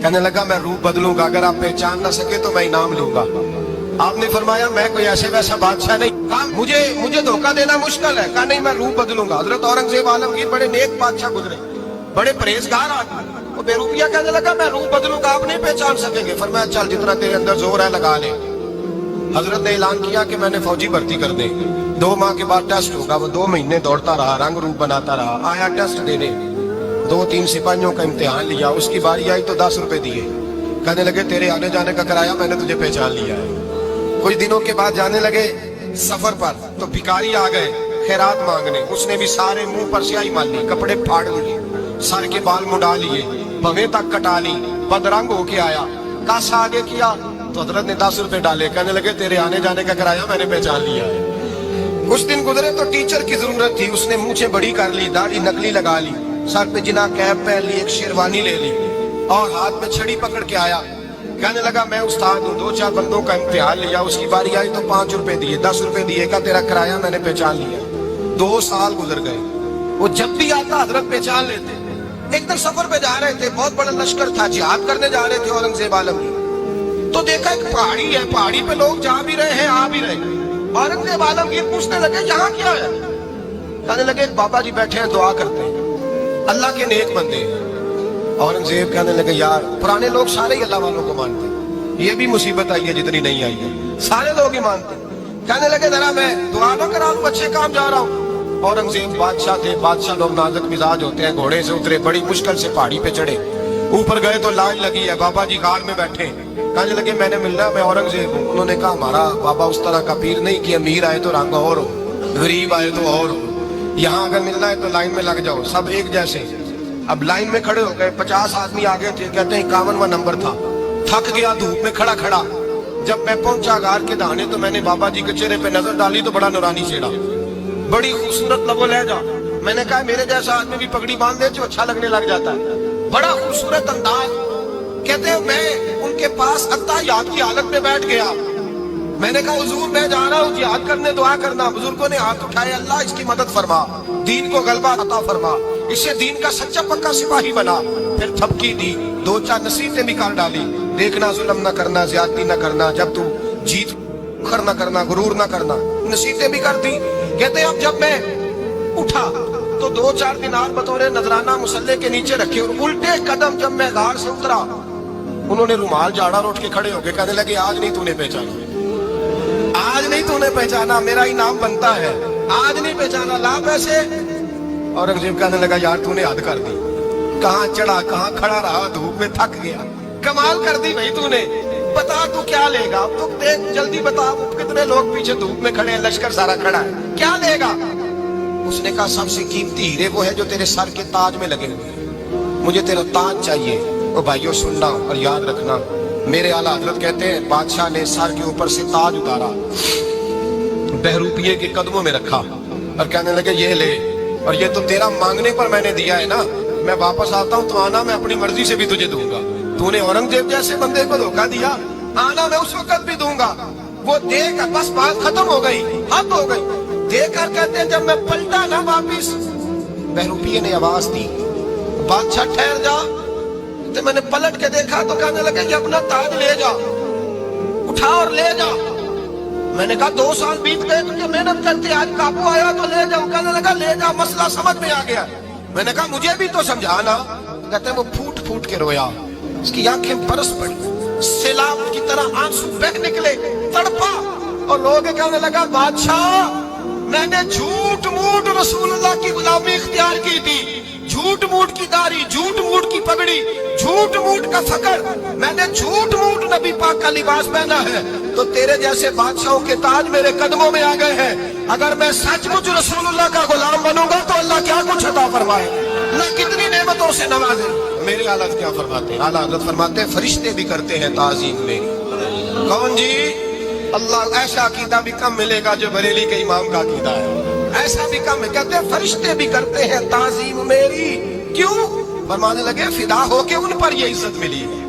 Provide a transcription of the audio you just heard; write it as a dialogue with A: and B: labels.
A: کہنے لگا میں روپ بدلوں گا، اگر آپ پہچان نہ سکے تو میں انعام لوں گا۔ آپ نے فرمایا میں کوئی ایسے ویسا بادشاہ نہیں، کہا مجھے دھوکہ دینا مشکل ہے، کہا نہیں میں روپ بدلوں گا۔ حضرت اورنگزیب عالمگیر بڑے نیک بادشاہ گزرے، بڑے پرہیزگار آدمی، وہ بے روپیہ کہنے لگا میں روپ بدلوں گا، آپ نہیں پہچان سکیں گے۔ فرمایا چل جتنا تیرے اندر زور ہے لگا لے۔ حضرت نے اعلان کیا کہ میں نے فوجی بھرتی کر دیں، 2 ماہ کے بعد ٹیسٹ ہوگا۔ وہ 2 مہینے دوڑتا رہا، رنگ روپ بناتا رہا، آیا ٹیسٹ دینے، 2-3 سپاہیوں کا امتحان لیا، اس کی باری آئی تو 10 روپے دیے، کہنے لگے تیرے آنے جانے کا کرایہ میں نے تجھے پہچان لیا ہے۔ کچھ دنوں کے بعد جانے لگے سفر پر تو بھکاری آ گئے خیرات مانگنے، اس نے بھی سارے منہ پر سیاہی مال لی، کپڑے پھاڑ لیے، سر کے بال مڈا لیے، بھویں تک کٹا لی، بدرنگ ہو کے آیا، کاسا آگے کیا تو حضرت نے 10 روپے ڈالے، کہنے لگے تیرے آنے جانے کا کرایہ میں نے پہچان لیا ہے۔ کچھ دن گزرے تو ٹیچر کی ضرورت تھی، اس نے مونچھیں بڑی کر لی، داڑھی نکلی لگا لی، سر پہ جنا کیپ پہن لی، ایک شیروانی لے لی اور ہاتھ میں چھڑی پکڑ کے آیا، کہنے لگا میں استاد ہوں، 2-4 بندوں کا امتحان لیا، اس کی باری آئی تو 5 روپے دیے، 10 روپے دیے، کہا تیرا کرایہ میں نے پہچان لیا۔ 2 سال گزر گئے، وہ جب بھی آتا حضرت پہچان لیتے۔ ایک دن سفر پہ جا رہے تھے، بہت بڑا لشکر تھا، جہاد کرنے جا رہے تھے اورنگزیب عالمگیر، تو دیکھا ایک پہاڑی ہے، پہاڑی پہ لوگ جا بھی رہے ہیں آ بھی رہے ہیں۔ اورنگزیب عالمگیر پوچھنے لگے یہاں کیا ہے؟ کہنے لگے ایک بابا جی بیٹھے ہیں دعا کرتے ہیں، اللہ کے نیک بندے۔ اورنگزیب کہنے لگے یار پرانے لوگ سارے ہی اللہ والوں کو مانتے ہیں، یہ بھی مصیبت آئی ہے جتنی نہیں آئی ہے، سارے لوگ ہی مانتے ہیں۔ کہنے لگے ذرا میں دعا نہ کرا لوں، اچھے کام جا رہا ہوں۔ اورنگزیب بادشاہ تھے، بادشاہ لوگ نازک مزاج ہوتے ہیں، گھوڑے سے اترے، بڑی مشکل سے پہاڑی پہ چڑھے، اوپر گئے تو لائن لگی ہے، بابا جی غار میں بیٹھے، کہنے لگے میں نے ملنا ہے، میں اورنگزیب ہوں۔ انہوں نے کہا ہمارا بابا اس طرح کا پیر نہیں کہ امیر آئے تو رنگ اور ہو، غریب آئے تو اور ہو، یہاں اگر ملنا ہے تو لائن میں لگ جاؤ، سب ایک جیسے۔ اب لائن میں کھڑے ہو گئے، 50 آدمی آگے تھے، کہتے ہیں 51واں نمبر تھا، تھک گیا دھوپ میں کھڑا کھڑا۔ جب میں پہنچا غار کے دہانے تو میں نے بابا جی کے چہرے پہ نظر ڈالی تو بڑا نورانی چہرہ، بڑی خوبصورت لب و لہجہ۔ میں نے کہا میرے جیسا آدمی بھی پگڑی باندھ دے جو اچھا لگنے لگ جاتا ہے، بڑا خوبصورت انداز۔ کہتے ہیں میں ان کے پاس اتحیات کی حالت میں بیٹھ گیا، میں نے کہا حضور میں جا رہا ہوں جہاد کرنے، دعا کرنا۔ بزرگوں نے ہاتھ اٹھائے، اللہ اس کی مدد فرما، دین کو غلبہ عطا فرما، اسے دین کا سچا پکا سپاہی بنا۔ پھر تھپکی دی، 2-4 نصیحتیں بھی کر ڈالی، دیکھنا ظلم نہ کرنا، زیادتی نہ کرنا، جب تو جیت کر نہ کرنا، غرور نہ کرنا، نصیحتیں بھی کر دی۔ کہتے ہیں اب جب میں اٹھا تو 2-4 دینار بطور نذرانہ مسلح کے نیچے رکھے، اور الٹے قدم جب میں غار سے اترا انہوں نے رومال جھاڑا اور اٹھ کے کھڑے ہو گئے، کہنے لگے آج نہیں تو نے پہچانا، آج نہیں تو نے پہچانا، میرا انعام بنتا ہے، آج نہیں پہچانا، لا پیسے۔ اورنگزیب کہنے لگا یار تو نے حد کر دی، کہاں چڑھا کہاں کھڑا رہا، دھوپ میں تھک گیا، کمال کر دی بھائی تو نے، بتا تو کیا لے گا، اب تو دیکھ جلدی بتا، کتنے لوگ پیچھے دھوپ میں کھڑے ہیں، لشکر سارا کھڑا ہے، کیا لے گا؟ اس نے کہا سب سے قیمتی ہیرے وہ ہے جو تیرے سر کے تاج میں لگے ہوئے ہیں، مجھے تیرا تاج چاہیے۔ اور بھائیو سننا اور یاد رکھنا، میرے اعلیٰ حضرت کہتے ہیں بادشاہ نے سر کے اوپر سے تاج اتارا، بہروپیے کے قدموں میں رکھا اور کہنے لگے یہ لے، اور یہ تو تیرا مانگنے پر میں نے دیا ہے نا، میں واپس آتا ہوں تو آنا میں اپنی مرضی سے بھی تجھے دوں گا، تو نے اورنگزیب جیسے بندے کو دھوکہ دیا، آنا میں اس وقت بھی دوں گا۔ وہ دے کر بس بات ختم ہو گئی، حد ہو گئی، دے کر کہتے ہیں جب میں پلٹا نہ واپس، بہروپیے نے آواز دی بادشاہ ٹھہر جا، تو میں نے پلٹ کے دیکھا تو کہنے لگے یہ اپنا تاج لے جا، اٹھا اور لے جا۔ میں نے کہا 2 سال بیت گئے تجھے محنت کرتے، آج قابو آیا تو لے جاؤ، کہنے لگا لے جا، مسئلہ سمجھ میں آ گیا۔ میں نے کہا مجھے بھی تو سمجھانا۔ کہتے ہیں وہ پھوٹ پھوٹ کے رویا، اس کی آنکھیں برس پڑی، سیلاب کی طرح آنسو بہ نکلے، تڑپا، اور لوگ کہنے لگا بادشاہ میں نے جھوٹ موٹ رسول اللہ کی غلامی اختیار کی تھی، جھوٹ موٹ کی داڑھی، جھوٹ موٹ کی پگڑی، جھوٹ موٹ کا فقر، میں نے جھوٹ موٹ نبی پاک کا لباس پہنا ہے، تو تیرے جیسے بادشاہوں کے تاج میرے قدموں میں آ گئے ہیں، اگر میں سچ مچ رسول اللہ کا غلام بنوں گا تو اللہ کیا کچھ عطا فرمائے، نہ کتنی نعمتوں سے نوازے۔ میرے حالت کیا فرماتے ہیں؟ اعلیٰ حضرت فرماتے ہیں فرشتے بھی کرتے ہیں تعظیم میری۔ کون جی؟ اللہ ایسا عقیدہ بھی کم ملے گا جو بریلی کے امام کا عقیدہ ہے، ایسا بھی کم ہے۔ کہتے ہیں فرشتے بھی کرتے ہیں تعظیم میری، کیوں؟ فرمانے لگے فدا ہو کے ان پر یہ عزت ملی ہے۔